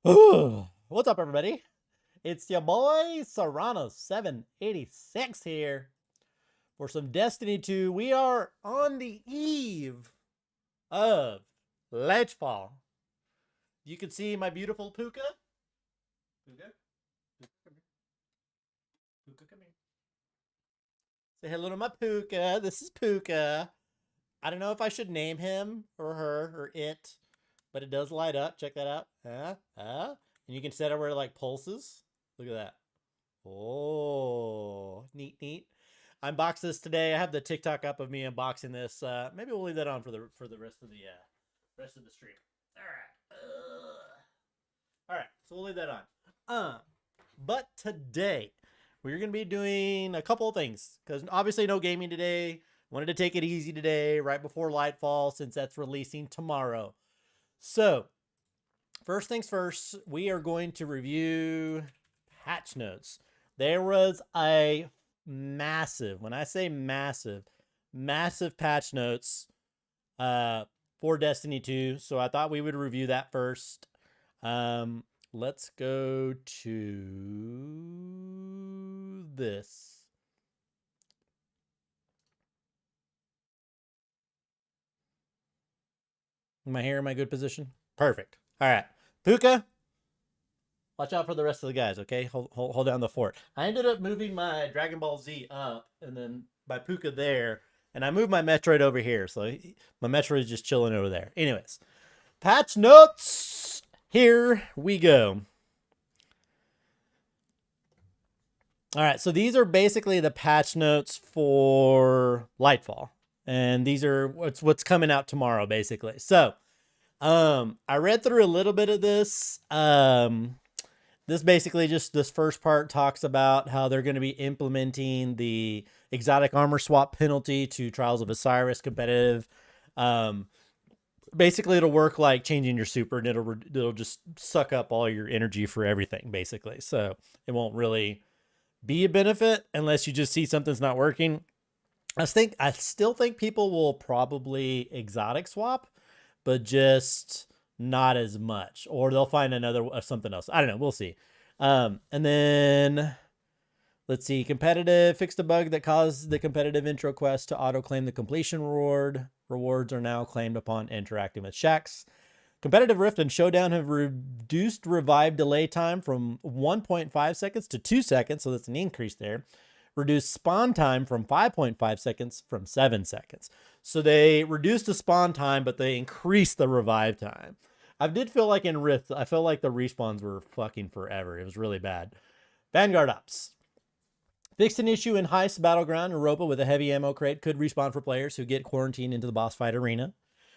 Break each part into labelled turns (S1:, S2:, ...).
S1: What's up, everybody? It's your boy Serrano786 here for some Destiny 2. We are on the eve of Ledgefall. You can see my beautiful Puka. Puka, Puka, come here. Say hello to my Puka. This is Puka. I don't know if I should name him or her or it, but it does light up. Check that out. And you can set it where it like pulses. Look at that. Oh, neat, neat. I unboxed this today. I have the TikTok up of me unboxing this. Maybe we'll leave that on for the rest of the stream. All right. All right. So we'll leave that on. But today we're gonna be doing a couple of things because obviously no gaming today. Wanted to take it easy today, right before Lightfall, since that's releasing tomorrow. So, first things first, we are going to review patch notes. There was a massive, when I say massive, massive patch notes for Destiny 2. So I thought we would review that first. Let's go to this. Am I here in my good position? Perfect. All right. Puka, watch out for the rest of the guys, okay? Hold down the fort. I ended up moving my Dragon Ball Z up and then my Puka there, and I moved my Metroid over here. So my Metroid is just chilling over there. Anyways, patch notes. Here we go. All right, so these are basically the patch notes for Lightfall. And these are what's coming out tomorrow, basically. So, I read through a little bit of this. This basically just this first part talks about how they're going to be implementing the exotic armor swap penalty to Trials of Osiris competitive. Basically, it'll work like changing your super, and it'll just suck up all your energy for everything, basically. So it won't really be a benefit unless you just see something's not working. I still think people will probably exotic swap, but just not as much, or they'll find another something else. I don't know. We'll see. And then let's see. Competitive fixed a bug that caused the competitive intro quest to auto claim the completion reward. Rewards are now claimed upon interacting with Shax. Competitive Rift and Showdown have reduced revive delay time from 1.5 seconds to 2 seconds, so that's an increase there. Reduced spawn time from 5.5 seconds from 7 seconds. So they reduced the spawn time, but they increased the revive time. I did feel like in Rift, I felt like the respawns were fucking forever. It was really bad. Vanguard Ops. Fixed an issue in Heist Battleground. Europa with a heavy ammo crate could respawn for players who get quarantined into the boss fight arena.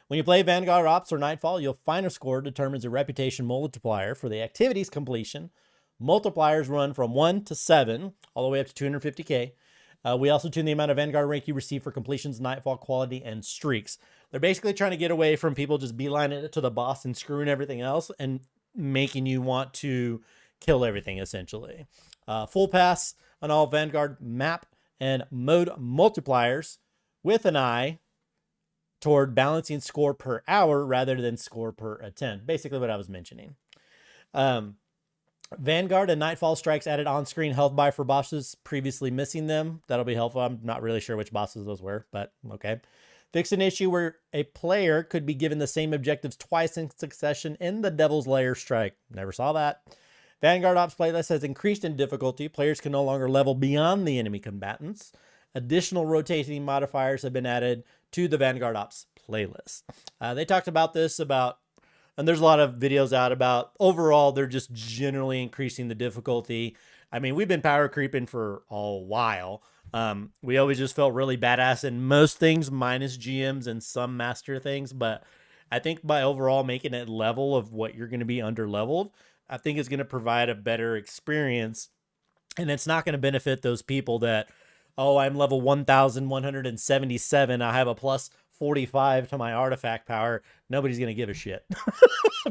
S1: When you play Vanguard Ops or Nightfall, you'll find a score determines a reputation multiplier for the activity's completion. Multipliers run from 1 to 7, all the way up to 250k. We also tune the amount of Vanguard rank you receive for completions, Nightfall quality, and streaks. They're basically trying to get away from people just beelining it to the boss and screwing everything else and making you want to kill everything, essentially. Full pass on all Vanguard map and mode multipliers with an eye toward balancing score per hour rather than score per attempt. Basically what I was mentioning. Vanguard and Nightfall strikes added on-screen health buy for bosses previously missing them. That'll be helpful. I'm not really sure which bosses those were, but okay. Fix an issue where a player could be given the same objectives twice in succession in the Devil's Lair strike. Never saw that. Vanguard Ops playlist has increased in difficulty. Players can no longer level beyond the enemy combatants. Additional rotating modifiers have been added to the Vanguard Ops playlist. They talked about this and there's a lot of videos out about overall, they're just generally increasing the difficulty. I mean, we've been power creeping for a while. We always just felt really badass in most things, minus GMs and some master things. But I think by overall making it level of what you're going to be under leveled, I think it's going to provide a better experience. And it's not going to benefit those people that, oh, I'm level 1,177. I have a plus 45 to my artifact power. Nobody's going to give a shit.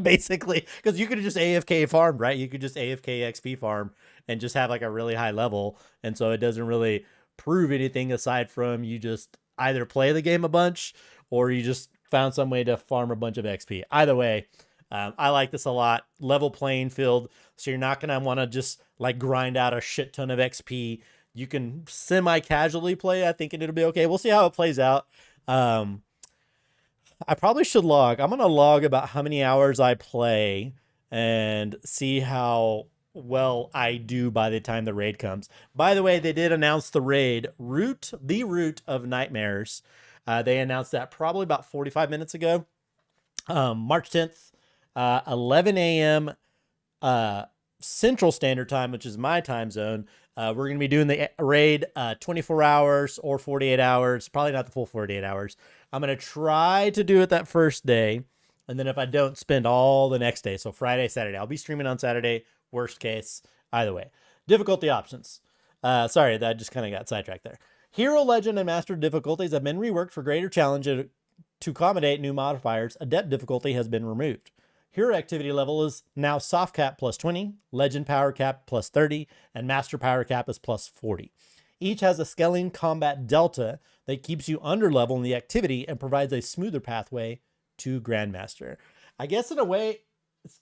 S1: Basically, because you could just AFK farm, right? You could just AFK XP farm and just have like a really high level. And so it doesn't really prove anything aside from you just either play the game a bunch or you just found some way to farm a bunch of XP. Either way, I like this a lot. Level playing field, so you're not gonna want to just like grind out a shit ton of XP. You can semi-casually play. I think it'll be okay. We'll see how it plays out. I probably should log. I'm gonna log about how many hours I play and see how well I do by the time the raid comes. By the way, they did announce the raid the Root of Nightmares. They announced that probably about 45 minutes ago. March 10th, 11 a.m. Central Standard Time, which is my time zone. We're going to be doing the raid 24 hours or 48 hours. Probably not the full 48 hours. I'm going to try to do it that first day. And then if I don't, spend all the next day. So Friday, Saturday. I'll be streaming on Saturday. Worst case. Either way. Difficulty options. Sorry, that just kind of got sidetracked there. Hero, Legend, and Master difficulties have been reworked for greater challenge to accommodate new modifiers. Adept difficulty has been removed. Hero activity level is now soft cap plus 20, legend power cap plus 30, and master power cap is plus 40. Each has a scaling combat delta that keeps you under level in the activity and provides a smoother pathway to Grandmaster. I guess in a way, it's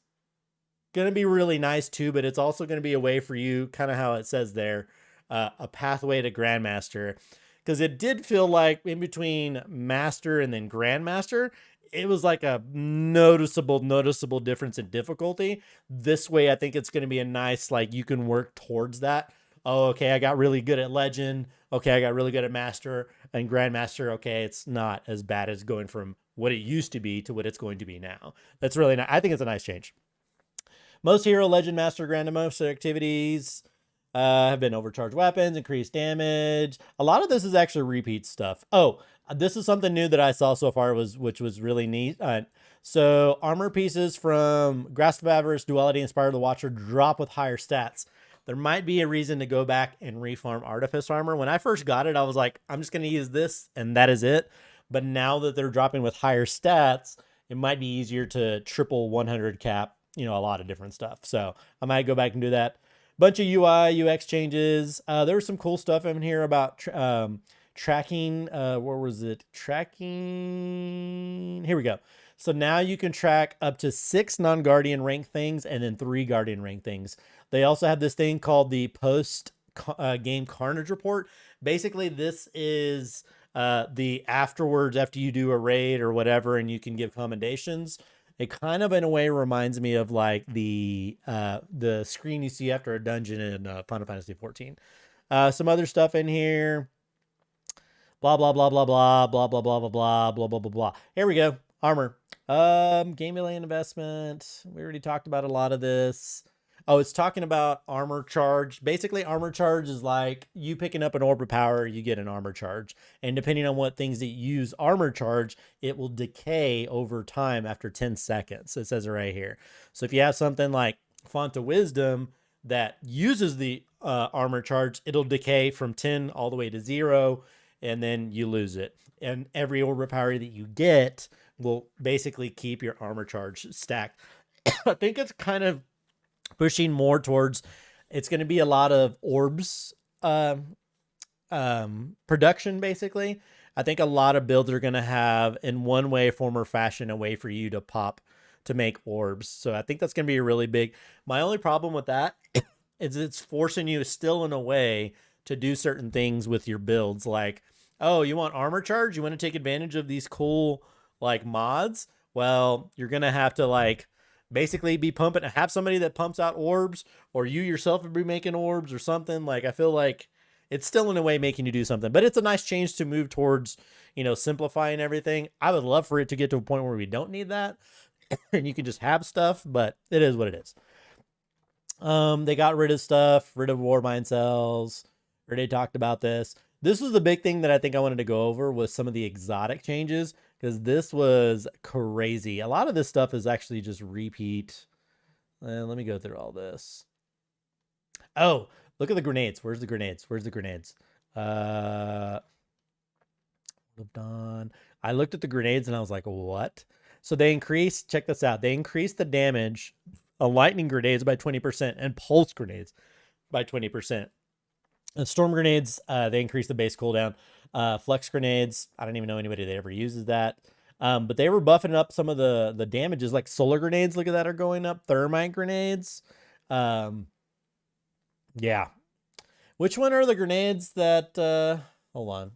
S1: going to be really nice too, but it's also going to be a way for you, kind of how it says there, a pathway to Grandmaster. Because it did feel like in between Master and then Grandmaster, it was like a noticeable difference in difficulty. This way, I think it's going to be a nice, like, you can work towards that. Oh, okay, I got really good at Legend. Okay, I got really good at Master and Grandmaster. Okay, it's not as bad as going from what it used to be to what it's going to be now. That's really nice. I think it's a nice change. Most Hero, Legend, Master, Grandmaster activities have been overcharged weapons, increased damage. A lot of this is actually repeat stuff. Oh, this is something new that I saw so far, which was really neat. So armor pieces from Grasp of Avarice, Duality, and Inspire of the Watcher drop with higher stats. There might be a reason to go back and reform Artifice armor. When I first got it, I was like, I'm just going to use this and that is it. But now that they're dropping with higher stats, it might be easier to triple 100 cap, a lot of different stuff. So I might go back and do that. Bunch of UI, UX changes. There was some cool stuff in here about tracking. Where was it? Tracking. Here we go. So now you can track up to 6 non-Guardian rank things and then 3 Guardian rank things. They also have this thing called the post-game Carnage report. Basically, this is the afterwards, after you do a raid or whatever, and you can give commendations. It kind of, in a way, reminds me of like the screen you see after a dungeon in Final Fantasy XIV. Some other stuff in here. Blah, blah, blah, blah, blah, blah, blah, blah, blah, blah, blah, blah, blah, blah. Here we go. Armor. Game delay investment. We already talked about a lot of this. Oh, it's talking about armor charge. Basically, armor charge is like you picking up an orb of power, you get an armor charge. And depending on what things that use armor charge, it will decay over time after 10 seconds. It says it right here. So if you have something like Font of Wisdom that uses the armor charge, it'll decay from 10 all the way to 0, and then you lose it. And every orb of power that you get will basically keep your armor charge stacked. I think it's kind of pushing more towards, it's going to be a lot of orbs production, basically. I think a lot of builds are going to have, in one way, form, or fashion, a way for you to make orbs. So I think that's going to be really big. My only problem with that is it's forcing you still, in a way, to do certain things with your builds. Like, oh, you want armor charge? You want to take advantage of these cool, like, mods? Well, you're going to have to, like, basically be pumping, have somebody that pumps out orbs, or you yourself would be making orbs or something. Like, I feel like it's still in a way making you do something, but it's a nice change to move towards, simplifying everything. I would love for it to get to a point where we don't need that and you can just have stuff, but it is what it is. They got rid of stuff, rid of Warbind cells. Already talked about this. This was the big thing that I think I wanted to go over, was some of the exotic changes, because this was crazy. A lot of this stuff is actually just repeat. Let me go through all this. Oh, look at the grenades. Where's the grenades? Where's the grenades? I looked at the grenades and I was like, what? So they increased, check this out. They increased the damage of lightning grenades by 20% and pulse grenades by 20%. And storm grenades, they increased the base cooldown. Flux grenades, I don't even know anybody that ever uses that. But they were buffing up some of the damages, like solar grenades. Look at that, are going up. Thermite grenades. Yeah. Which one are the grenades that? Hold on.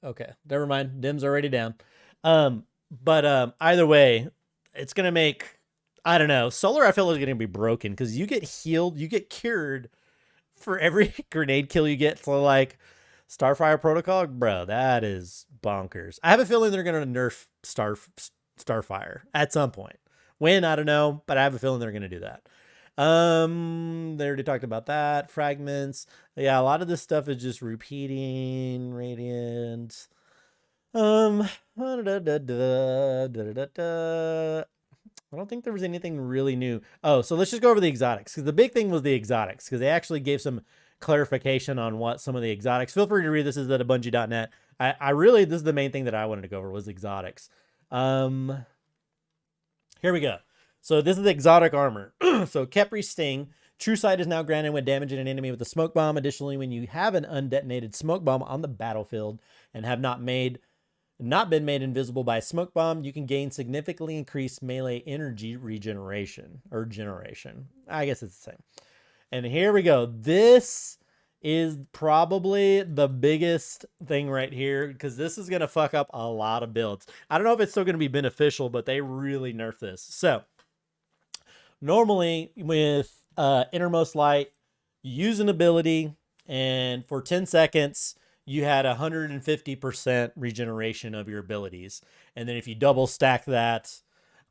S1: Okay, never mind. Dim's already down. But either way, it's gonna make, I don't know. Solar, I feel, is gonna be broken because you get healed, you get cured for every grenade kill you get. So like Starfire Protocol, bro, that is bonkers. I have a feeling they're gonna nerf Starfire at some point. When, I don't know, but I have a feeling they're gonna do that. They already talked about that. Fragments. Yeah, a lot of this stuff is just repeating. Radiant. I don't think there was anything really new. Oh, so let's just go over the exotics, because the big thing was the exotics, because they actually gave some clarification on what some of the exotics. Feel free to read this. Is at Bungie.net. I really, this is the main thing that I wanted to go over was exotics. Here we go. So this is the exotic armor. So Khepri's Sting. True Sight is now granted when damaging an enemy with a smoke bomb. Additionally, when you have an undetonated smoke bomb on the battlefield and have not been made invisible by a smoke bomb, you can gain significantly increased melee energy regeneration or generation. I guess it's the same. And here we go. This is probably the biggest thing right here, because this is going to fuck up a lot of builds. I don't know if it's still going to be beneficial, but they really nerfed this. So normally with Innermost Light, you use an ability, and for 10 seconds, you had 150% regeneration of your abilities. And then if you double stack that,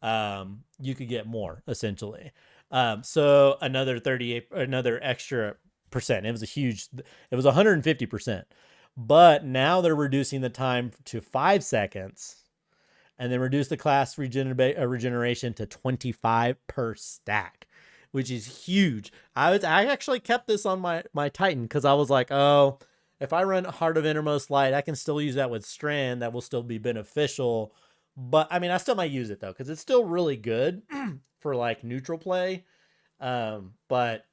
S1: you could get more, essentially. So another extra percent. It was it was 150%. But now they're reducing the time to 5 seconds, and then reduce the class regeneration to 25 per stack, which is huge. I actually kept this on my Titan because I was like, oh, if I run Heart of Innermost Light, I can still use that with Strand. That will still be beneficial. But I mean, I still might use it though, because it's still really good for like neutral play. But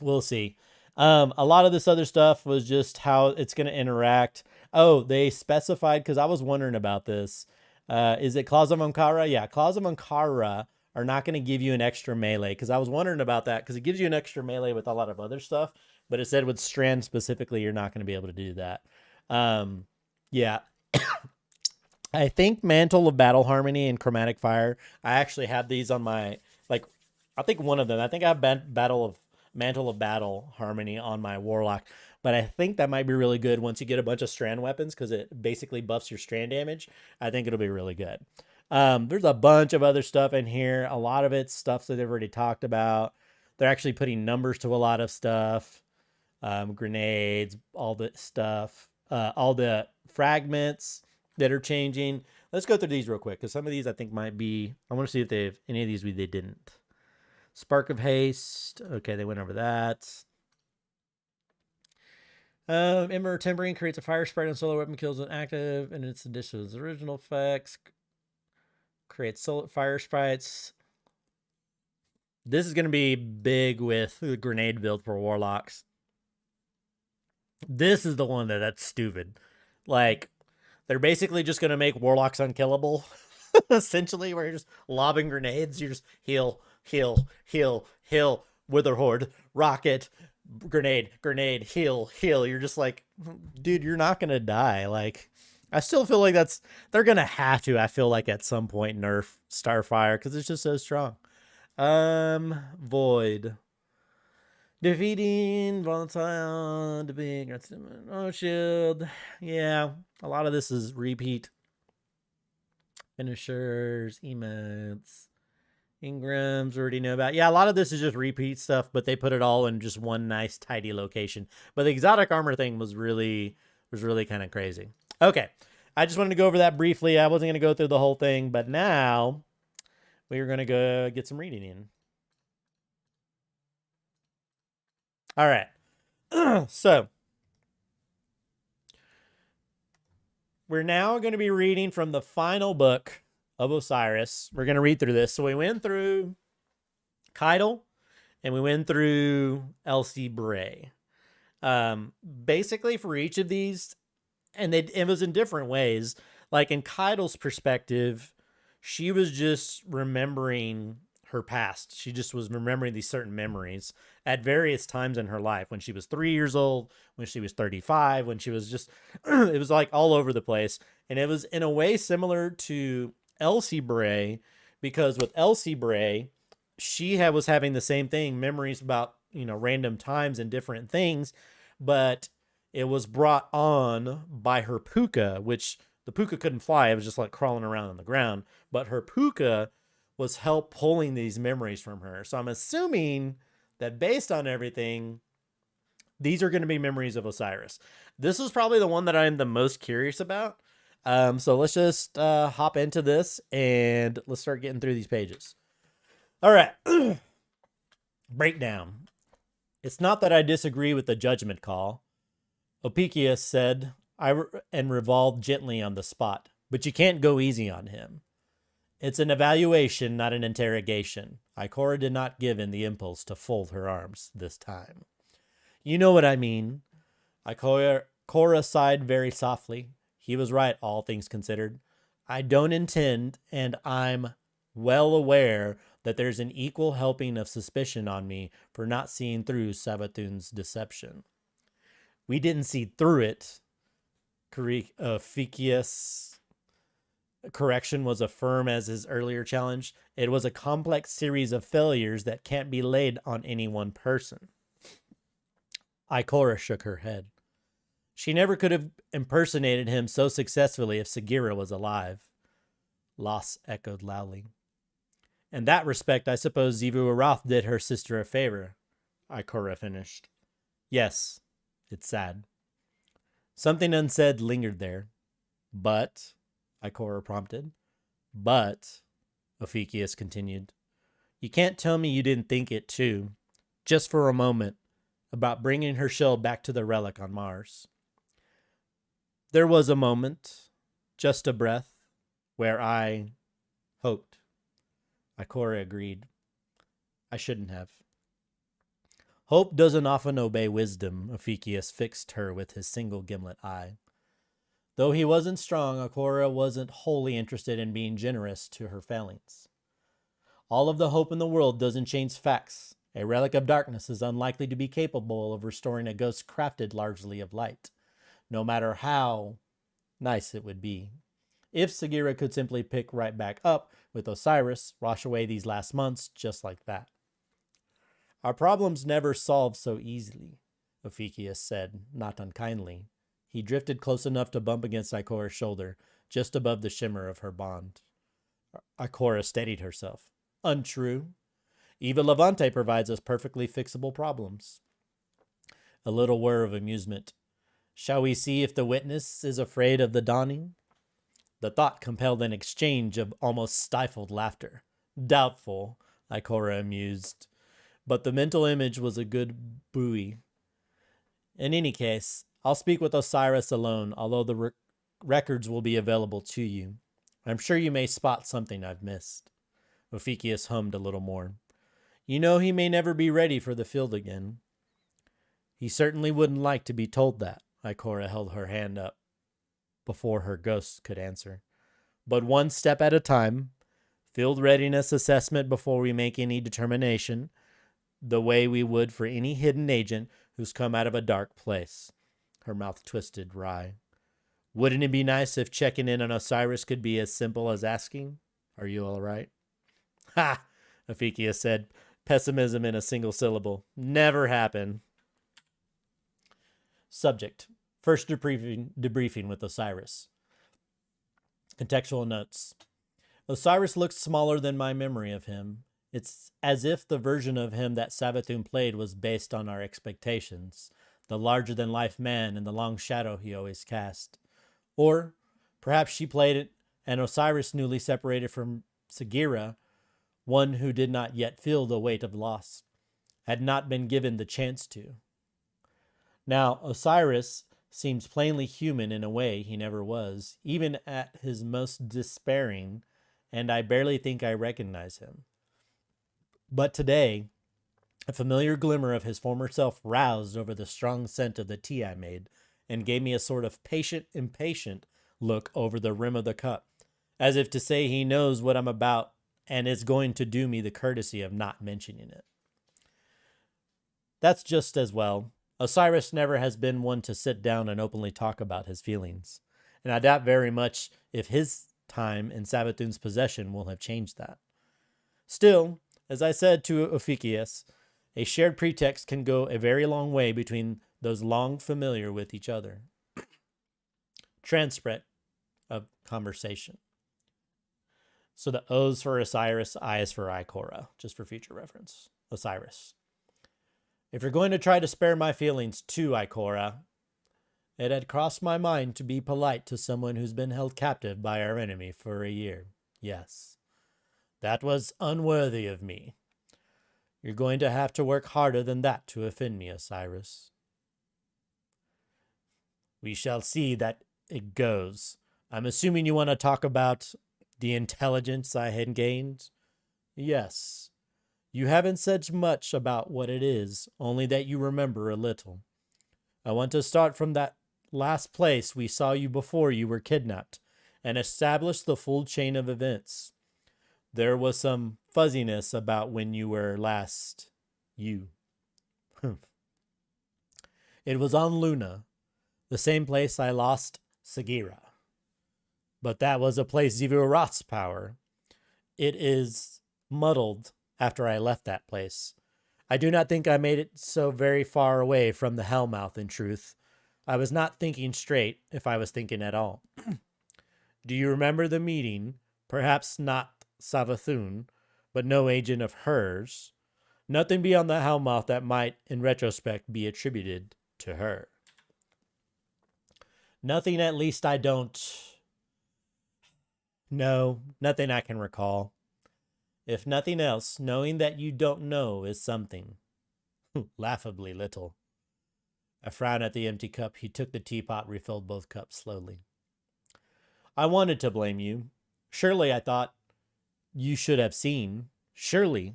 S1: we'll see. A lot of this other stuff was just how it's going to interact. Oh, they specified, because I was wondering about this. Is it Claws of Ankara? Yeah, Claws of Ankara are not going to give you an extra melee, because I was wondering about that, because it gives you an extra melee with a lot of other stuff, but it said with Strand specifically, you're not going to be able to do that. Yeah. I think Mantle of Battle Harmony and Chromatic Fire, I actually have these on my, like, I think one of them, I think I have Mantle of Battle Harmony on my Warlock, but I think that might be really good once you get a bunch of Strand weapons, because it basically buffs your Strand damage. I think it'll be really good. There's a bunch of other stuff in here. A lot of it's stuff that they've already talked about. They're actually putting numbers to a lot of stuff. Grenades, all the stuff, all the fragments that are changing. Let's go through these real quick, because some of these I think might be, I want to see if they have any of these they didn't. Spark of Haste. Okay, they went over that. Ember Timbering creates a fire sprite on solo weapon kills when active, and its addition to its original effects. Creates fire sprites. This is going to be big with the grenade build for Warlocks. This is the one that's stupid. Like, they're basically just going to make Warlocks unkillable, essentially, where you're just lobbing grenades. You just heal, Wither Horde, rocket, grenade, heal. You're just like, dude, you're not going to die. Like, I still feel like they're going to have to, I feel like at some point, nerf Starfire, because it's just so strong. Void. Defeating volatile, defeating shield. Yeah, a lot of this is repeat. Finishers, emotes, Ingrams, we already know about. Yeah, a lot of this is just repeat stuff, but they put it all in just one nice, tidy location. But the exotic armor thing was really kind of crazy. Okay, I just wanted to go over that briefly. I wasn't going to go through the whole thing, but now we are going to go get some reading in. All right. So we're now going to be reading from the final book of Osiris. We're going to read through this. So we went through Keitel and we went through Elsie Bray. Basically, for each of these, and it was in different ways. Like in Keidel's perspective, she was just remembering her past. She just was remembering these certain memories at various times in her life. When she was 3 years old, when she was 35, when she was just, it was like all over the place. And it was in a way similar to Elsie Bray, because with Elsie Bray, was having the same thing, memories about, random times and different things, but it was brought on by her puka, which the puka couldn't fly. It was just like crawling around on the ground. But her puka was help pulling these memories from her. So I'm assuming that based on everything, these are going to be memories of Osiris. This is probably the one that I'm the most curious about. So let's just hop into this and let's start getting through these pages. All right. Breakdown. It's not that I disagree with the judgment call, Opicius said, and revolved gently on the spot. But you can't go easy on him. It's an evaluation, not an interrogation. Ikora did not give in the impulse to fold her arms this time. You know what I mean. Ikora sighed very softly. He was right, all things considered. I don't intend, and I'm well aware that there's an equal helping of suspicion on me for not seeing through Savathun's deception. We didn't see through it. Ficius' correction was as firm as his earlier challenge. It was a complex series of failures that can't be laid on any one person. Ikora shook her head. She never could have impersonated him so successfully if Sagira was alive. Los echoed loudly. In that respect, I suppose Xivu Arath did her sister a favor, Ikora finished. Yes, it's sad. Something unsaid lingered there. But, Ikora prompted. But, Ophikius continued, you can't tell me you didn't think it too, just for a moment, about bringing her shell back to the relic on Mars. There was a moment, just a breath, where I hoped. Ikora agreed. I shouldn't have. Hope doesn't often obey wisdom, Ophikius fixed her with his single gimlet eye. Though he wasn't strong, Ikora wasn't wholly interested in being generous to her failings. All of the hope in the world doesn't change facts. A relic of darkness is unlikely to be capable of restoring a ghost crafted largely of light, no matter how nice it would be. If Sagira could simply pick right back up with Osiris, wash away these last months just like that. Our problems never solve so easily, Ophikius said, not unkindly. He drifted close enough to bump against Ikora's shoulder, just above the shimmer of her bond. Ikora steadied herself. Untrue. Eva Levante provides us perfectly fixable problems. A little whir of amusement. Shall we see if the witness is afraid of the dawning? The thought compelled an exchange of almost stifled laughter. Doubtful, Ikora amused, but the mental image was a good buoy. In any case, I'll speak with Osiris alone, although the records will be available to you. I'm sure you may spot something I've missed. Ophikius hummed a little more. You know he may never be ready for the field again. He certainly wouldn't like to be told that. Ikora held her hand up before her ghost could answer. But one step at a time. Field readiness assessment before we make any determination, the way we would for any hidden agent who's come out of a dark place. Her mouth twisted wry. Wouldn't it be nice if checking in on Osiris could be as simple as asking, are you all right? Ha! Ophikius said, pessimism in a single syllable. Never happen. Subject. First debriefing with Osiris. Contextual notes. Osiris looks smaller than my memory of him. It's as if the version of him that Savathun played was based on our expectations, the larger-than-life man and the long shadow he always cast. Or perhaps she played it, and Osiris, newly separated from Sagira, one who did not yet feel the weight of loss, had not been given the chance to. Now, Osiris seems plainly human in a way he never was, even at his most despairing, and I barely think I recognize him. But today, A familiar glimmer of his former self roused over the strong scent of the tea I made, and gave me a sort of patient, impatient look over the rim of the cup, as if to say he knows what I'm about and is going to do me the courtesy of not mentioning it. That's just as well. Osiris never has been one to sit down and openly talk about his feelings, and I doubt very much if his time in Savathun's possession will have changed that. Still, as I said to Ophiuchus, a shared pretext can go a very long way between those long familiar with each other. Transcript of conversation. So the O's for Osiris, I is for Ikora, just for future reference. Osiris. If you're going to try to spare my feelings too, Ikora, it had crossed my mind to be polite to someone who's been held captive by our enemy for a year. Yes. That was unworthy of me. You're going to have to work harder than that to offend me, Osiris. We shall see that it goes. I'm assuming you want to talk about the intelligence I had gained? Yes. You haven't said much about what it is, only that you remember a little. I want to start from that last place we saw you before you were kidnapped, and establish the full chain of events. There was some fuzziness about when you were last you. It was on Luna, the same place I lost Sagira. But that was a place Zivu-Roth's power. It is muddled after I left that place. I do not think I made it so very far away from the Hellmouth, in truth. I was not thinking straight, if I was thinking at all. Do you remember the meeting? Perhaps not Savathun, but no agent of hers. Nothing beyond the Hellmouth that might, in retrospect, be attributed to her. Nothing, at least I don't... No, nothing I can recall. If nothing else, knowing that you don't know is something. Laughably little. A frown at the empty cup, he took the teapot, refilled both cups slowly. I wanted to blame you. Surely, I thought, you should have seen. Surely.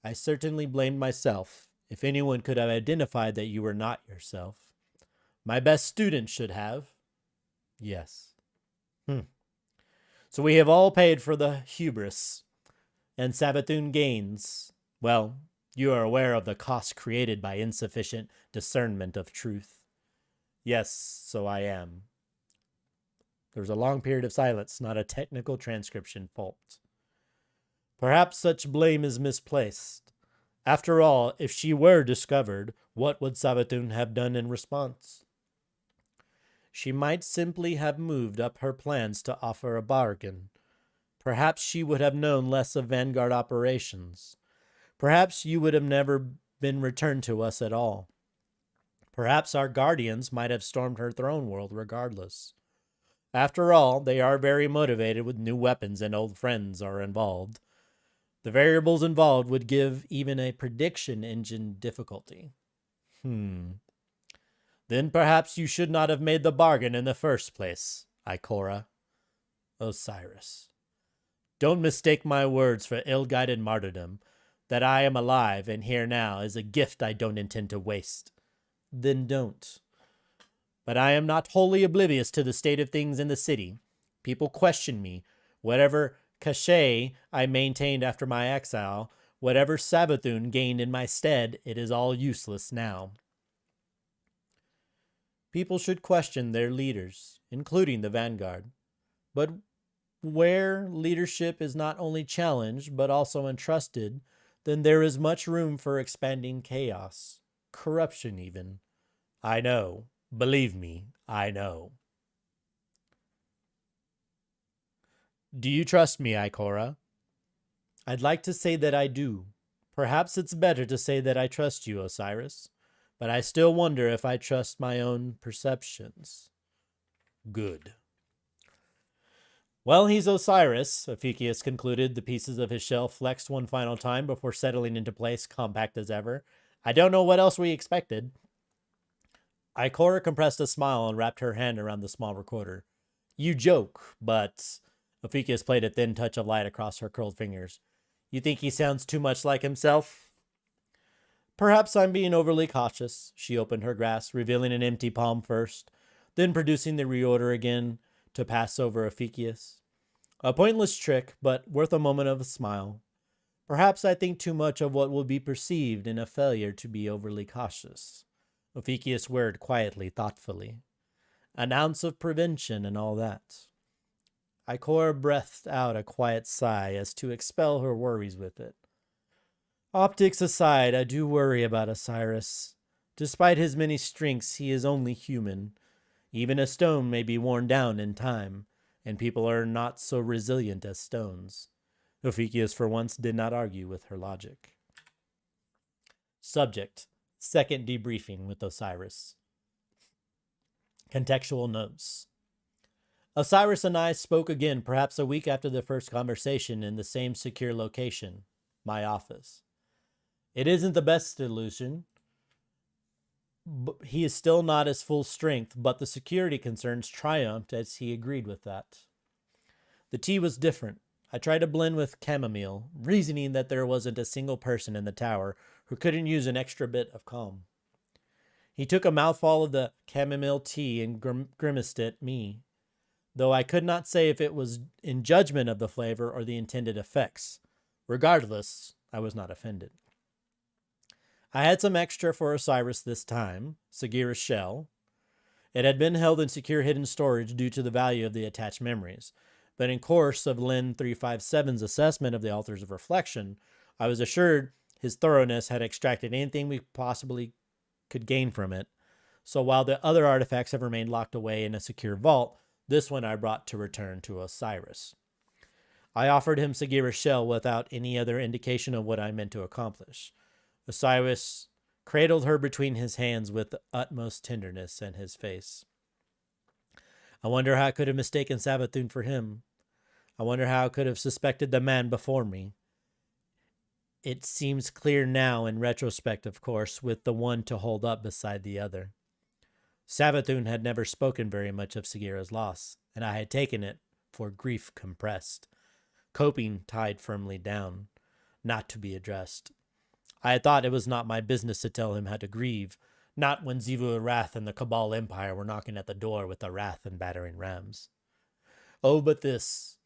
S1: I certainly blamed myself. If anyone could have identified that you were not yourself. My best student should have. Yes. So we have all paid for the hubris and Savathun gains. Well, you are aware of the cost created by insufficient discernment of truth. Yes, so I am. There was a long period of silence, not a technical transcription fault. Perhaps such blame is misplaced. After all, if she were discovered, what would Savathun have done in response? She might simply have moved up her plans to offer a bargain. Perhaps she would have known less of Vanguard operations. Perhaps you would have never been returned to us at all. Perhaps our guardians might have stormed her throne world regardless. After all, they are very motivated with new weapons and old friends are involved. The variables involved would give even a prediction engine difficulty. Then perhaps you should not have made the bargain in the first place, Ikora. Osiris. Don't mistake my words for ill-guided martyrdom. That I am alive and here now is a gift I don't intend to waste. Then don't. But I am not wholly oblivious to the state of things in the city. People question me. Whatever cachet I maintained after my exile, whatever Savathun gained in my stead, it is all useless now. People should question their leaders, including the Vanguard. But where leadership is not only challenged, but also entrusted, then there is much room for expanding chaos, corruption even. I know. Believe me, I know. Do you trust me, Ikora? I'd like to say that I do. Perhaps it's better to say that I trust you, Osiris. But I still wonder if I trust my own perceptions. Good. Well, he's Osiris, Ophiuchus concluded, the pieces of his shell flexed one final time before settling into place, compact as ever. I don't know what else we expected. Ikora compressed a smile and wrapped her hand around the small recorder. You joke, but... Ophiuchus played a thin touch of light across her curled fingers. You think he sounds too much like himself? Perhaps I'm being overly cautious. She opened her grasp, revealing an empty palm first, then producing the reorder again to pass over Ophiuchus. A pointless trick, but worth a moment of a smile. Perhaps I think too much of what will be perceived in a failure to be overly cautious. Ophiuchus whirred quietly, thoughtfully. An ounce of prevention and all that. Ikora breathed out a quiet sigh as to expel her worries with it. Optics aside, I do worry about Osiris. Despite his many strengths, he is only human. Even a stone may be worn down in time, and people are not so resilient as stones. Ophiuchus for once did not argue with her logic. Subject: second debriefing with Osiris. Contextual notes. Osiris and I spoke again perhaps a week after the first conversation in the same secure location, my office. It isn't the best illusion. He is still not at full strength, but the security concerns triumphed as he agreed with that. The tea was different. I tried to blend with chamomile, reasoning that there wasn't a single person in the tower who couldn't use an extra bit of calm. He took a mouthful of the chamomile tea and grimaced at me, though I could not say if it was in judgment of the flavor or the intended effects. Regardless, I was not offended. I had some extra for Osiris this time, Sagira's shell. It had been held in secure hidden storage due to the value of the attached memories, but in course of Lin 357's assessment of the Altars of Reflection, I was assured his thoroughness had extracted anything we possibly could gain from it. So while the other artifacts have remained locked away in a secure vault, this one I brought to return to Osiris. I offered him Sagira's shell without any other indication of what I meant to accomplish. Osiris cradled her between his hands with the utmost tenderness in his face. I wonder how I could have mistaken Savathun for him. I wonder how I could have suspected the man before me. It seems clear now in retrospect, of course, with the one to hold up beside the other. Savathun had never spoken very much of Sagira's loss, and I had taken it for grief compressed, coping tied firmly down, not to be addressed. I had thought it was not my business to tell him how to grieve, not when Xivu Arath and the Cabal Empire were knocking at the door with the wrath and battering rams. Oh, but this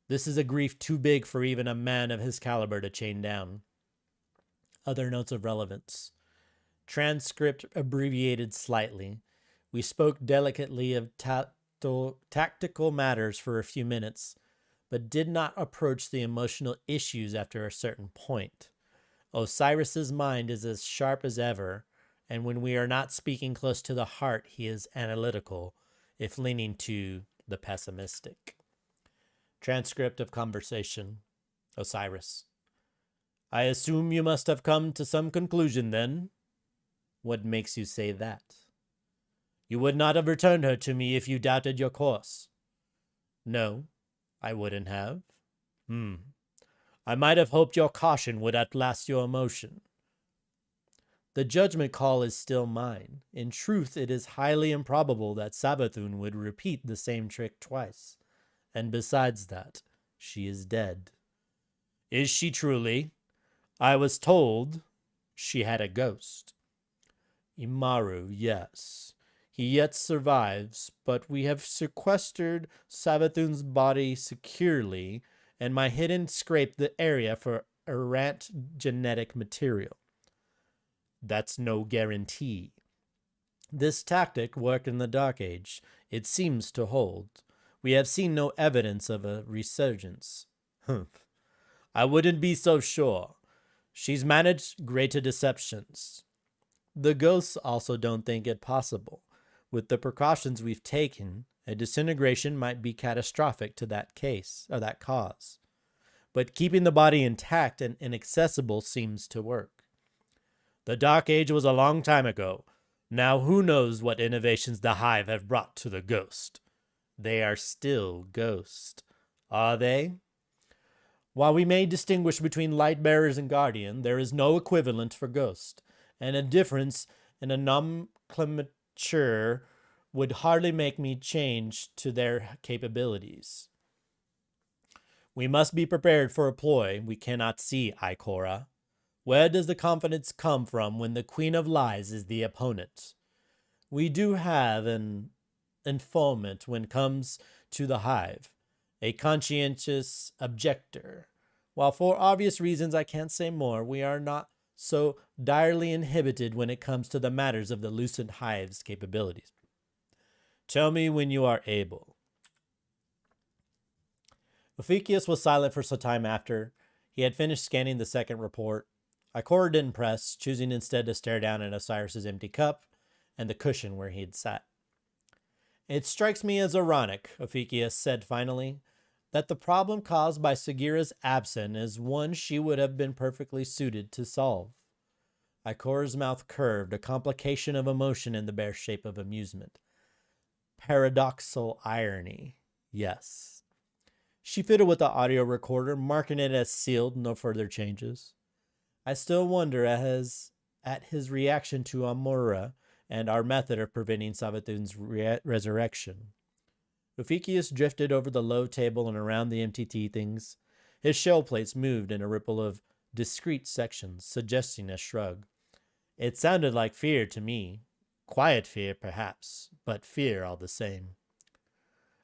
S1: is a grief too big for even a man of his caliber to chain down. Other notes of relevance. Transcript abbreviated slightly. We spoke delicately of tactical matters for a few minutes, but did not approach the emotional issues after a certain point. Osiris's mind is as sharp as ever, and when we are not speaking close to the heart, he is analytical, if leaning to the pessimistic. Transcript of conversation. Osiris: I assume you must have come to some conclusion then. What makes you say that? You would not have returned her to me if you doubted your course. No, I wouldn't have. I might have hoped your caution would outlast your emotion. The judgment call is still mine. In truth, it is highly improbable that Savathun would repeat the same trick twice. And besides that, she is dead. Is she truly? I was told she had a ghost. Imaru, yes. He yet survives, but we have sequestered Savathun's body securely, and my hidden scraped the area for errant genetic material. That's no guarantee. This tactic worked in the Dark Age. It seems to hold. We have seen no evidence of a resurgence. Humph. I wouldn't be so sure. She's managed greater deceptions. The ghosts also don't think it possible. With the precautions we've taken, a disintegration might be catastrophic to that case, or that cause. But keeping the body intact and inaccessible seems to work. The Dark Age was a long time ago. Now who knows what innovations the Hive have brought to the ghost? They are still ghosts. Are they? While we may distinguish between light bearers and guardian, there is no equivalent for ghost, and a difference in a nomenclature would hardly make me change to their capabilities. We must be prepared for a ploy we cannot see, Ikora. Where does the confidence come from when the Queen of Lies is the opponent? We do have an informant when it comes to the hive, a conscientious objector. While for obvious reasons I can't say more, we are not so direly inhibited when it comes to the matters of the lucent hive's capabilities. Tell me when you are able. Ophiuchus was silent for some time after. He had finished scanning the second report. Ikora didn't press, choosing instead to stare down at Osiris's empty cup and the cushion where he had sat. It strikes me as ironic, Ophiuchus said finally, that the problem caused by Sagira's absence is one she would have been perfectly suited to solve. Ikora's mouth curved, a complication of emotion in the bare shape of amusement. Paradoxal irony, yes. She fiddled with the audio recorder, marking it as sealed, no further changes. I still wonder at his reaction to Amora and our method of preventing Savathun's resurrection. Ophiuchus drifted over the low table and around the empty tea things. His shell plates moved in a ripple of discrete sections, suggesting a shrug. It sounded like fear to me. Quiet fear, perhaps, but fear all the same.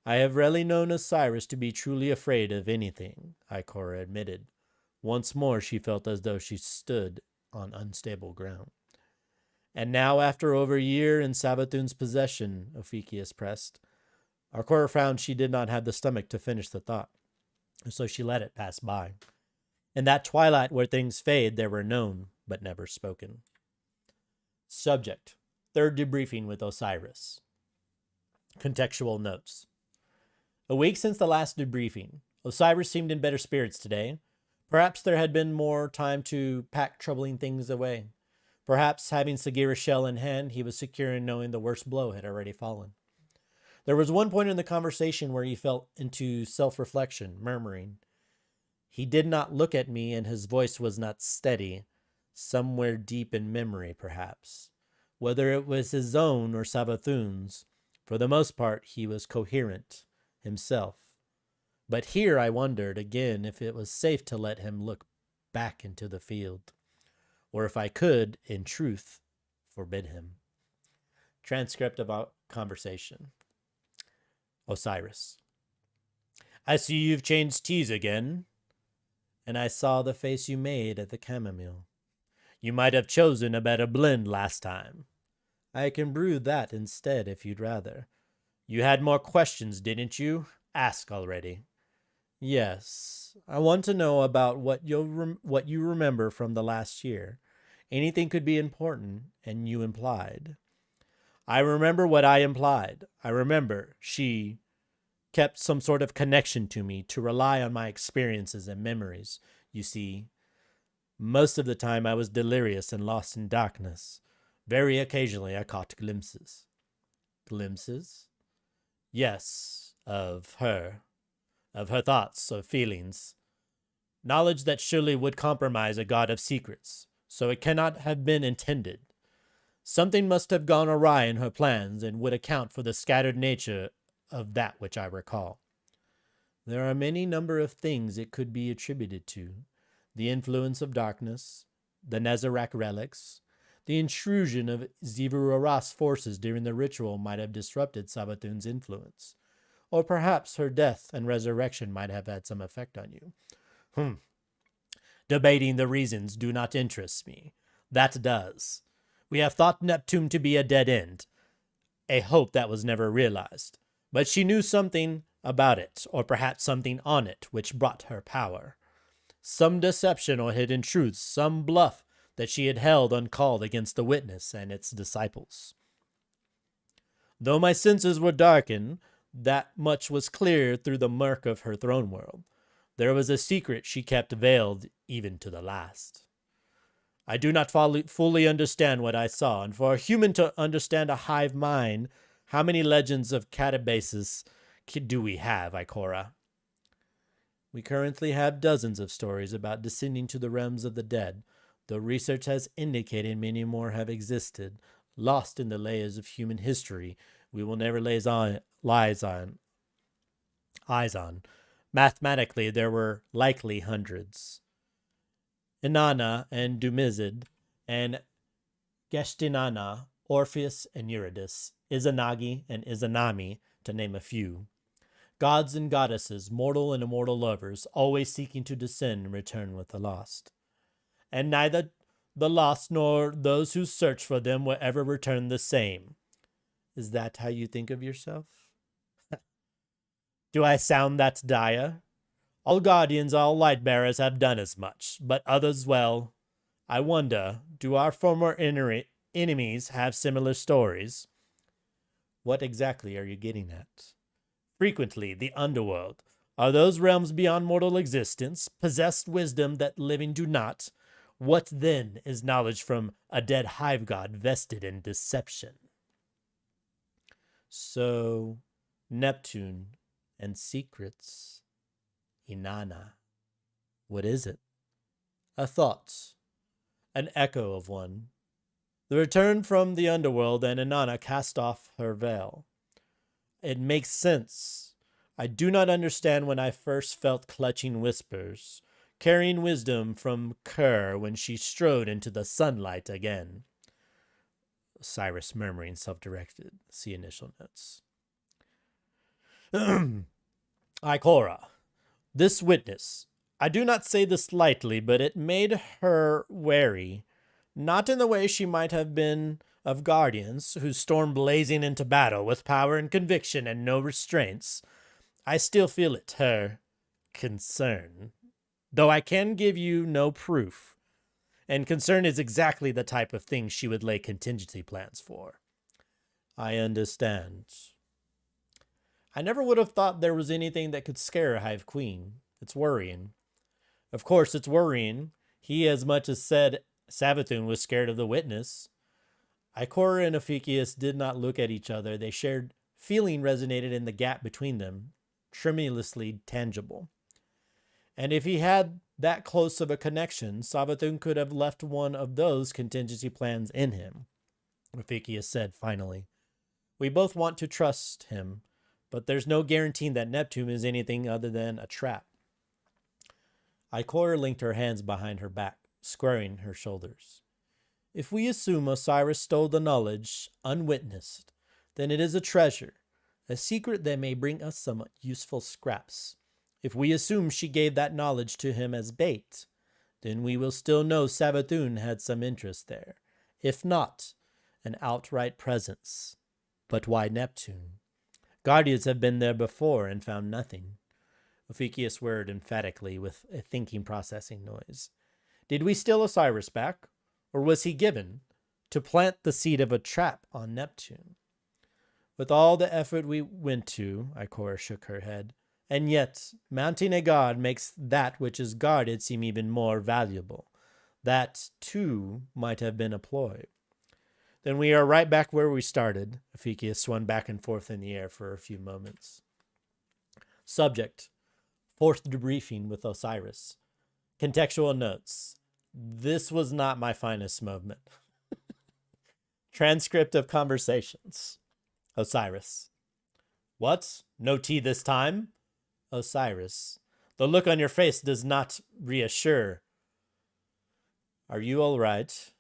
S1: I have rarely known Osiris to be truly afraid of anything, Ikora admitted. Once more she felt as though she stood on unstable ground. And now, after over a year in Savathun's possession, Ophiuchus pressed, Ikora found she did not have the stomach to finish the thought, so she let it pass by. In that twilight where things fade, they were known, but never spoken. Subject: third debriefing with Osiris. Contextual notes. A week since the last debriefing, Osiris seemed in better spirits today. Perhaps there had been more time to pack troubling things away. Perhaps, having Sagira's shell in hand, he was secure in knowing the worst blow had already fallen. There was one point in the conversation where he fell into self-reflection, murmuring. He did not look at me, and his voice was not steady, somewhere deep in memory, perhaps. Whether it was his own or Savathun's, for the most part he was coherent himself. But here I wondered again if it was safe to let him look back into the field, or if I could, in truth, forbid him. Transcript of our conversation. Osiris: I see you've changed teas again. And I saw the face you made at the chamomile. You might have chosen a better blend last time. I can brew that instead if you'd rather. You had more questions, didn't you? Ask already. Yes, I want to know about what you remember from the last year. Anything could be important, and you implied. I remember what I implied. I remember she kept some sort of connection to me, to rely on my experiences and memories. You see, most of the time I was delirious and lost in darkness. Very occasionally I caught glimpses. Glimpses? Yes, of her thoughts, of feelings. Knowledge that surely would compromise a god of secrets, so it cannot have been intended. Something must have gone awry in her plans and would account for the scattered nature of that which I recall. There are many number of things it could be attributed to. The influence of darkness, the Nezarec relics, the intrusion of Zivu-Aras forces during the ritual might have disrupted Savathun's influence. Or perhaps her death and resurrection might have had some effect on you. Debating the reasons do not interest me. That does. We have thought Neptune to be a dead end, a hope that was never realized. But she knew something about it, or perhaps something on it, which brought her power. Some deception or hidden truth, some bluff that she had held uncalled against the witness and its disciples. Though my senses were darkened, that much was clear through the murk of her throne world. There was a secret she kept veiled even to the last. I do not fully understand what I saw, and for a human to understand a hive mind, how many legends of catabasis do we have, Ikora? We currently have dozens of stories about descending to the realms of the dead, though research has indicated many more have existed, lost in the layers of human history we will never lay eyes on. Mathematically, there were likely hundreds. Inanna and Dumizid, and Geshtinanna, Orpheus and Eurydice, Izanagi and Izanami, to name a few. Gods and goddesses, mortal and immortal lovers, always seeking to descend and return with the lost. And neither the lost nor those who search for them will ever return the same. Is that how you think of yourself? Do I sound that dire? All guardians, all light bearers have done as much, but others, well, I wonder, do our former enemies have similar stories? What exactly are you getting at? Frequently, the underworld. Are those realms beyond mortal existence, possessed wisdom that living do not? What then is knowledge from a dead hive god vested in deception? So, Neptune and secrets. Inanna. What is it? A thought. An echo of one. The return from the underworld, and Inanna cast off her veil. It makes sense. I do not understand when I first felt clutching whispers, carrying wisdom from Ker when she strode into the sunlight again. Osiris murmuring, self-directed. See initial notes. Ikora. This witness. I do not say this lightly, but it made her wary. Not in the way she might have been of guardians, who storm blazing into battle with power and conviction and no restraints. I still feel it, her concern. Though I can give you no proof. And concern is exactly the type of thing she would lay contingency plans for. I understand. I never would have thought there was anything that could scare a Hive Queen. It's worrying. Of course, it's worrying. He as much as said Savathun was scared of the witness. Ikora and Ophiuchus did not look at each other. They shared feeling resonated in the gap between them, tremulously tangible. And if he had that close of a connection, Savathun could have left one of those contingency plans in him. Ophiuchus said finally, "We both want to trust him, but there's no guaranteeing that Neptune is anything other than a trap." Ikora linked her hands behind her back, squaring her shoulders. If we assume Osiris stole the knowledge unwitnessed, then it is a treasure, a secret that may bring us some useful scraps. If we assume she gave that knowledge to him as bait, then we will still know Savathun had some interest there. If not, an outright presence. But why Neptune? Guardians have been there before and found nothing. Ophiuchus whirred emphatically with a thinking processing noise. Did we steal Osiris back? Or was he given to plant the seed of a trap on Neptune? With all the effort we went to, Ikora shook her head, and yet mounting a guard makes that which is guarded seem even more valuable. That, too, might have been a ploy. Then we are right back where we started. Ophiuchus swung back and forth in the air for a few moments. Subject: fourth debriefing with Osiris. Contextual notes. This was not my finest moment. Transcript of conversations. Osiris: What? No tea this time? Osiris: The look on your face does not reassure. Are you all right?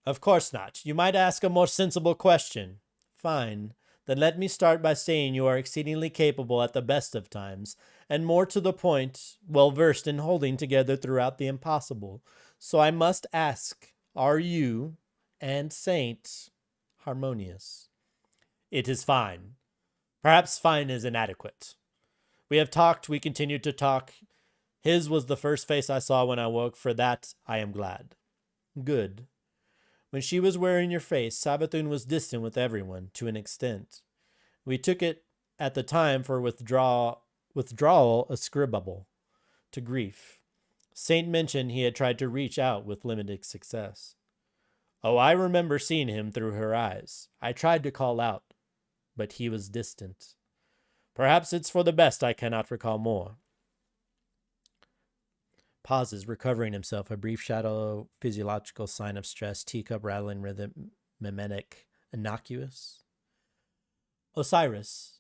S1: Of course not. You might ask a more sensible question. Fine. Then let me start by saying you are exceedingly capable at the best of times, and more to the point, well versed in holding together throughout the impossible. So I must ask, are you and Saint harmonious? It is fine. Perhaps fine is inadequate. We have talked, we continue to talk. His was the first face I saw when I woke. For that, I am glad. Good. When she was wearing your face, Savathun was distant with everyone, to an extent. We took it at the time for withdrawal ascribable to grief. Saint mentioned he had tried to reach out with limited success. Oh, I remember seeing him through her eyes. I tried to call out, but he was distant. Perhaps it's for the best I cannot recall more. Pauses, recovering himself, a brief shadow, physiological sign of stress, teacup rattling rhythm, mimetic, innocuous. Osiris,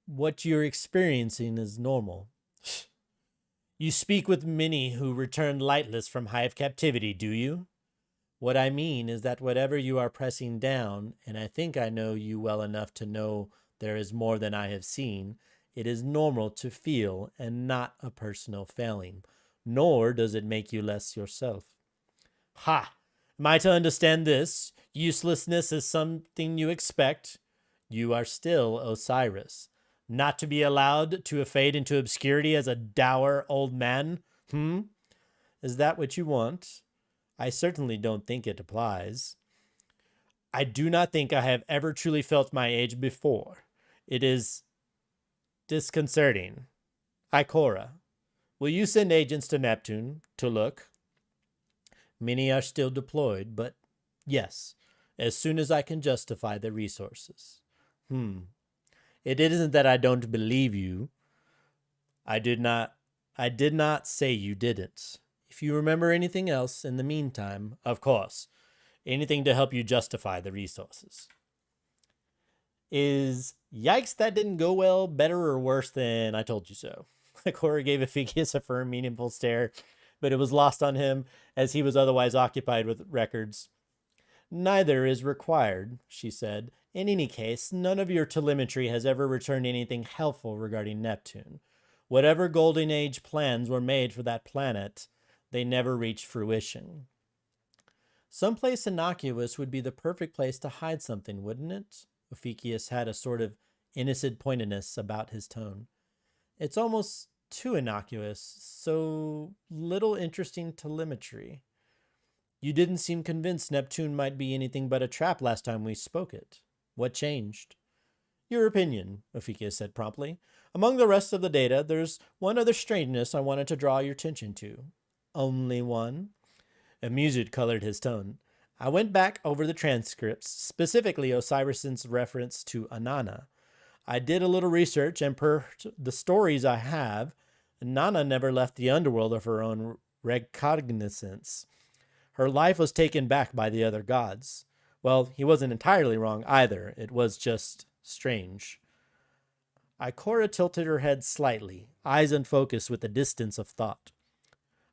S1: what you're experiencing is normal. You speak with many who returned lightless from hive captivity, do you? What I mean is that whatever you are pressing down, and I think I know you well enough to know there is more than I have seen, it is normal to feel and not a personal failing, nor does it make you less yourself. Ha! Am I to understand this? Uselessness is something you expect? You are still Osiris, not to be allowed to fade into obscurity as a dour old man? Is that what you want? I certainly don't think it applies. I do not think I have ever truly felt my age before. It is disconcerting. Ikora, will you send agents to Neptune to look? Many are still deployed, but yes, as soon as I can justify the resources. It isn't that I don't believe you. I did not say you didn't. If you remember anything else in the meantime, of course, anything to help you justify the resources. Is yikes, that didn't go well better or worse than I told you so? Cora gave Ephekius a firm, meaningful stare, but it was lost on him as he was otherwise occupied with records. Neither is required, she said. In any case, none of your telemetry has ever returned anything helpful regarding Neptune. Whatever Golden Age plans were made for that planet, they never reached fruition. Someplace innocuous would be the perfect place to hide something, wouldn't it? Ophikius had a sort of innocent pointedness about his tone. It's almost too innocuous, so little interesting telemetry. You didn't seem convinced Neptune might be anything but a trap last time we spoke it. What changed? Your opinion, Ophikius said promptly. Among the rest of the data, there's one other strangeness I wanted to draw your attention to. Only one? Amusement colored his tone. I went back over the transcripts, specifically Osiris's reference to Anana. I did a little research, and per the stories I have, Anana never left the underworld of her own recognizance. Her life was taken back by the other gods. Well, he wasn't entirely wrong either. It was just strange. Ikora tilted her head slightly, eyes unfocused with the distance of thought.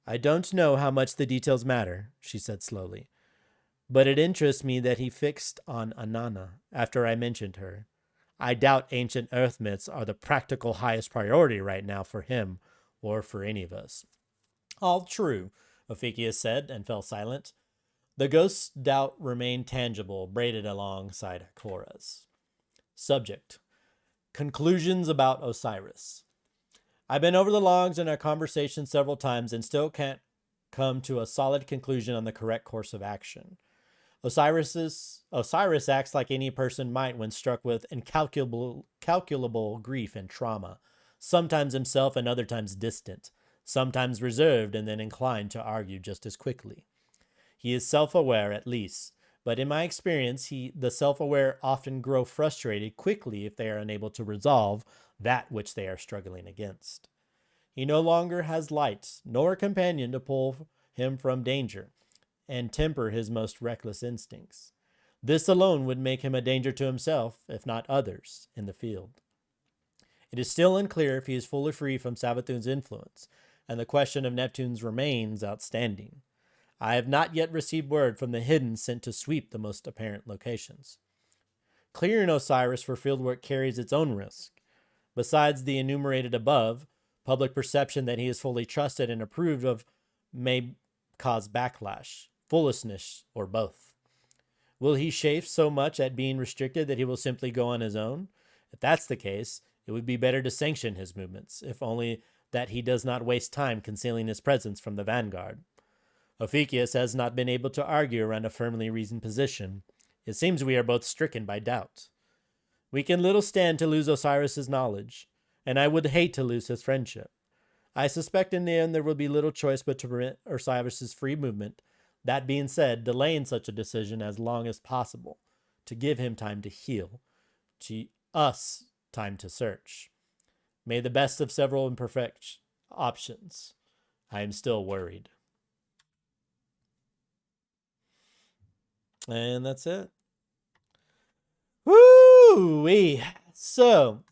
S1: I don't know how much the details matter, she said slowly, but it interests me that he fixed on Anana after I mentioned her. I doubt ancient Earth myths are the practical highest priority right now for him or for any of us. All true, Ophikius said, and fell silent. The ghost's doubt remained tangible, braided alongside Ikora's. Subject: Conclusions about Osiris. I've been over the logs in our conversation several times and still can't come to a solid conclusion on the correct course of action. Osiris acts like any person might when struck with incalculable grief and trauma, sometimes himself and other times distant, sometimes reserved and then inclined to argue just as quickly. He is self-aware at least, but in my experience, the self-aware often grow frustrated quickly if they are unable to resolve that which they are struggling against. He no longer has light, nor a companion to pull him from danger and temper his most reckless instincts. This alone would make him a danger to himself, if not others, in the field. It is still unclear if he is fully free from Savathun's influence, and the question of Neptune's remains outstanding. I have not yet received word from the hidden sent to sweep the most apparent locations. Clearing Osiris for fieldwork carries its own risk. Besides the enumerated above, public perception that he is fully trusted and approved of may cause backlash, foolishness, or both. Will he chafe so much at being restricted that he will simply go on his own? If that's the case, it would be better to sanction his movements, if only that he does not waste time concealing his presence from the vanguard. Ophikius has not been able to argue around a firmly reasoned position. It seems we are both stricken by doubt. We can little stand to lose Osiris's knowledge, and I would hate to lose his friendship. I suspect in the end there will be little choice but to permit Osiris's free movement. That being said, delaying such a decision as long as possible, to give him time to heal, to us time to search. May the best of several imperfect options. I am still worried. And that's it. Woo-wee! So,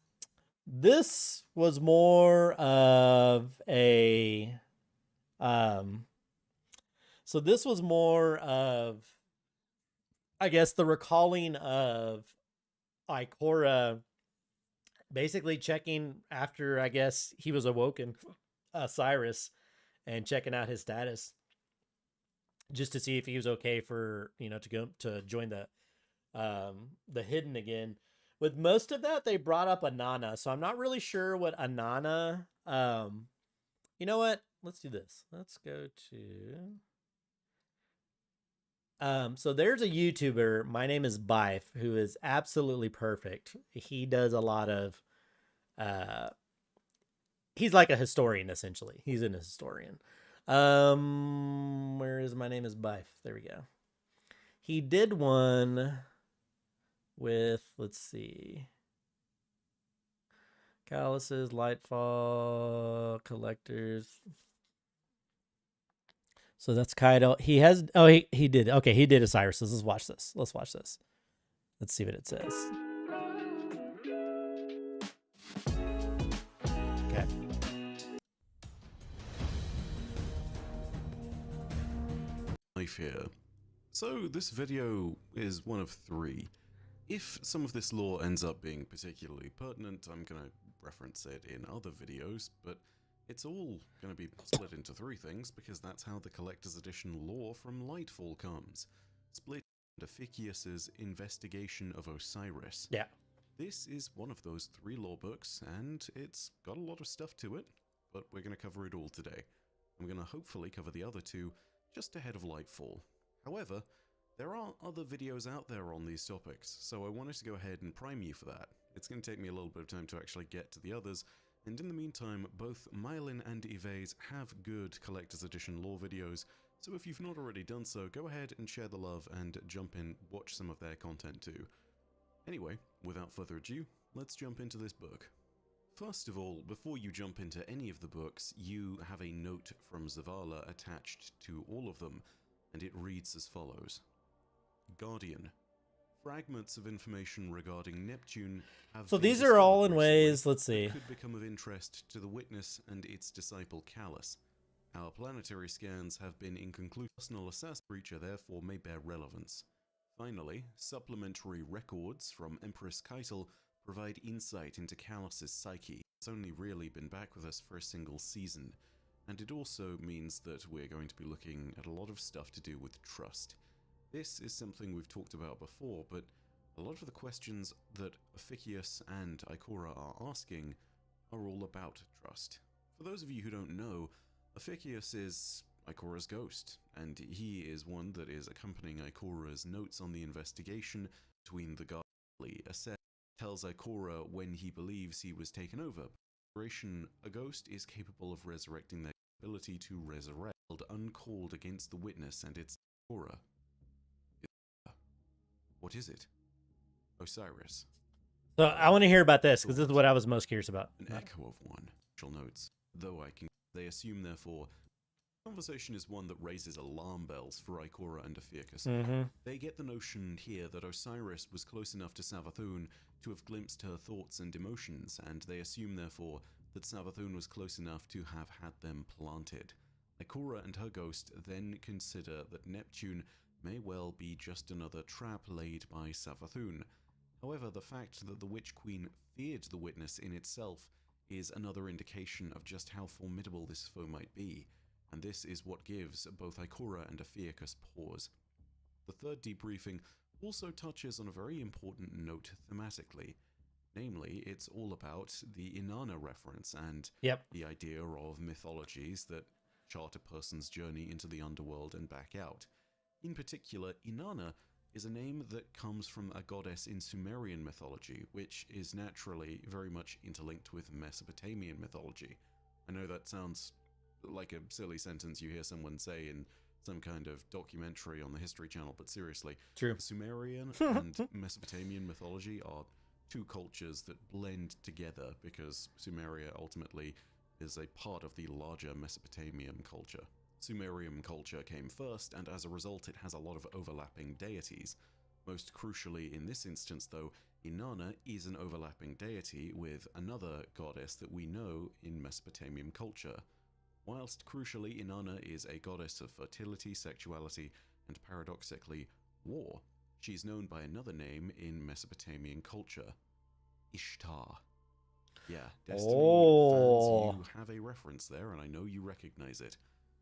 S1: This was more of a um so this was more of, I guess, the recalling of Ikora basically checking after, I guess, he was awoken, Osiris, and checking out his status just to see if he was okay for, to go to join the hidden again. With most of that, they brought up Anana, so I'm not really sure what Anana. You know what? Let's do this. Let's go to. So there's a YouTuber. My name is Bife, who is absolutely perfect. He does a lot of. He's like a historian essentially. He's an historian. Where is my name is Bife? There we go. He did one with, let's see, Calluses, Lightfall, Collectors. So that's Kaido. He has, oh, he did. Okay, he did Osiris. Let's watch this. Let's watch this. Let's see what it says. Okay.
S2: Life here. So this video is one of three. If some of this lore ends up being particularly pertinent, I'm going to reference it in other videos, but it's all going to be split into three things because that's how the Collector's Edition lore from Lightfall comes. Split into Fickius's Investigation of Osiris.
S1: Yeah.
S2: This is one of those three lore books, and it's got a lot of stuff to it, but we're going to cover it all today. I'm going to hopefully cover the other two just ahead of Lightfall. However, there are other videos out there on these topics, so I wanted to go ahead and prime you for that. It's going to take me a little bit of time to actually get to the others, and in the meantime, both Mylin and Yves have good Collector's Edition lore videos, so if you've not already done so, go ahead and share the love and jump in, watch some of their content too. Anyway, without further ado, let's jump into this book. First of all, before you jump into any of the books, you have a note from Zavala attached to all of them, and it reads as follows. Guardian. Fragments of information regarding Neptune have
S1: So
S2: been
S1: these are all in
S2: recently
S1: ways, let's see.
S2: that could become of interest to the Witness and its disciple Callus. Our planetary scans have been inconclusive. Personal assessment creature therefore may bear relevance. Finally, supplementary records from Empress Keitel provide insight into Callus's psyche. It's only really been back with us for a single season, and it also means that we're going to be looking at a lot of stuff to do with trust. This is something we've talked about before, but a lot of the questions that Fickius and Ikora are asking are all about trust. For those of you who don't know, Fickius is Ikora's ghost, and he is one that is accompanying Ikora's notes on the investigation between the Guardian. Tells Ikora when he believes he was taken over. A ghost is capable of resurrecting their ability to resurrect, uncalled against the Witness and its Ikora. What is it? Osiris.
S1: So I want to hear about this because this is what I was most curious about.
S2: An echo of one. Notes. Though they assume, therefore, the conversation is one that raises alarm bells for Ikora and Fickius. They get the notion here that Osiris was close enough to Savathun to have glimpsed her thoughts and emotions, and they assume, therefore, that Savathun was close enough to have had them planted. Ikora and her ghost then consider that Neptune may well be just another trap laid by Savathun. However, the fact that the Witch Queen feared the Witness in itself is another indication of just how formidable this foe might be, and this is what gives both Ikora and Fickius pause. The third debriefing also touches on a very important note thematically. Namely, it's all about the Inanna reference and the idea of mythologies that chart a person's journey into the underworld and back out. In particular, Inanna is a name that comes from a goddess in Sumerian mythology, which is naturally very much interlinked with Mesopotamian mythology. I know that sounds like a silly sentence you hear someone say in some kind of documentary on the History Channel, but seriously,
S1: True.
S2: Sumerian and Mesopotamian mythology are two cultures that blend together because Sumeria ultimately is a part of the larger Mesopotamian culture. Sumerian culture came first, and as a result it has a lot of overlapping deities. Most crucially in this instance, though, Inanna is an overlapping deity with another goddess that we know in Mesopotamian culture. Whilst crucially, Inanna is a goddess of fertility, sexuality, and paradoxically, war. She's known by another name in Mesopotamian culture, Ishtar. Yeah, Destiny fans, you have a reference there, and I know you recognize it.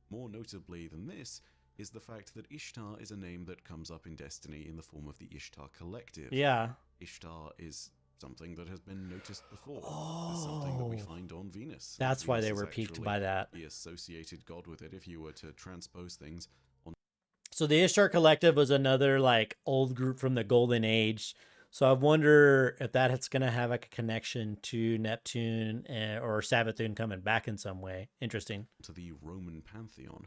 S2: More notably than this is the fact that Ishtar is a name that comes up in Destiny in the form of the Ishtar Collective.
S1: Yeah.
S2: Ishtar is something that has been noticed before. It's something that we find on Venus.
S1: That's
S2: Venus
S1: why they were piqued by that.
S2: The associated god with it if you were to transpose things on.
S1: So the Ishtar Collective was another like old group from the Golden Age. So I wonder if that's going to have like a connection to Neptune or Savathun coming back in some way. Interesting.
S2: To the Roman pantheon.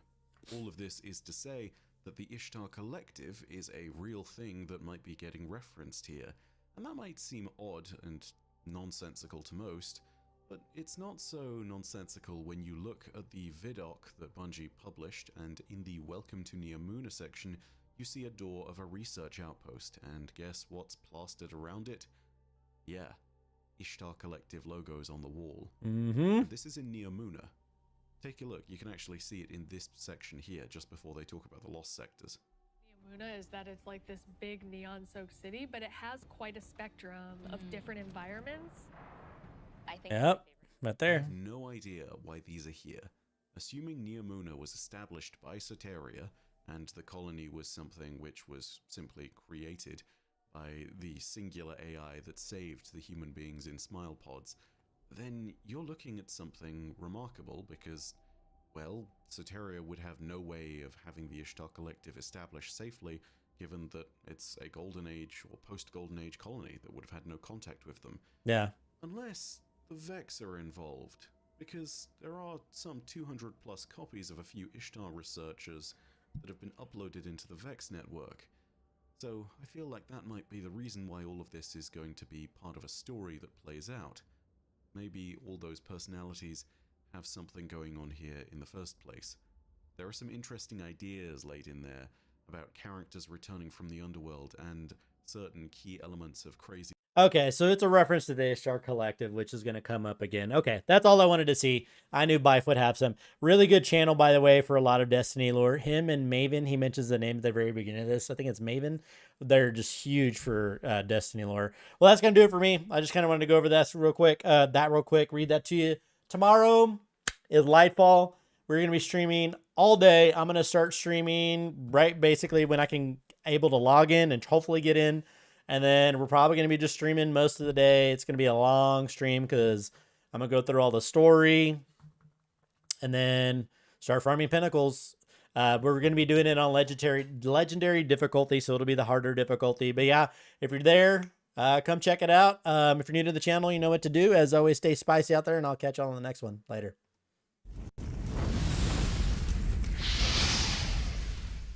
S2: All of this is to say that the Ishtar Collective is a real thing that might be getting referenced here. And that might seem odd and nonsensical to most, but it's not so nonsensical when you look at the vidoc that Bungie published, and in the Welcome to Neomuna section, you see a door of a research outpost, and guess what's plastered around it? Yeah, Ishtar Collective logos on the wall.
S1: Mm-hmm.
S2: This is in Neomuna. Take a look, you can actually see it in this section here, just before they talk about the lost sectors.
S3: Neomuna is that it's like this big neon-soaked city, but it has quite a spectrum of different environments.
S4: I think
S1: Yep, right
S2: I
S1: there.
S2: have no idea why these are here. Assuming Neomuna was established by Soteria, and the colony was something which was simply created by the singular AI that saved the human beings in smile pods, then you're looking at something remarkable because, well, Soteria would have no way of having the Ishtar Collective established safely, given that it's a Golden Age or post-Golden Age colony that would have had no contact with them.
S1: Yeah.
S2: Unless the Vex are involved, because there are some 200 plus copies of a few Ishtar researchers that have been uploaded into the Vex network. So I feel like that might be the reason why all of this is going to be part of a story that plays out. Maybe all those personalities have something going on here in the first place. There are some interesting ideas laid in there about characters returning from the underworld and certain key elements of crazy.
S1: Okay, so it's a reference to the Ishtar Collective, which is going to come up again. Okay, that's all I wanted to see. I knew Bife would have some. Really good channel, by the way, for a lot of Destiny lore. Him and Maven, he mentions the name at the very beginning of this. I think it's Maven. They're just huge for Destiny lore. Well, that's going to do it for me. I just kind of wanted to go over that real quick. Read that to you. Tomorrow is Lightfall. We're going to be streaming all day. I'm going to start streaming right basically when I can able to log in and hopefully get in. And then we're probably going to be just streaming most of the day. It's going to be a long stream because I'm going to go through all the story and then start farming pinnacles. We're going to be doing it on legendary difficulty, so it'll be the harder difficulty. But yeah, if you're there, come check it out. If you're new to the channel, you know what to do. As always, stay spicy out there, and I'll catch you all on the next one. Later.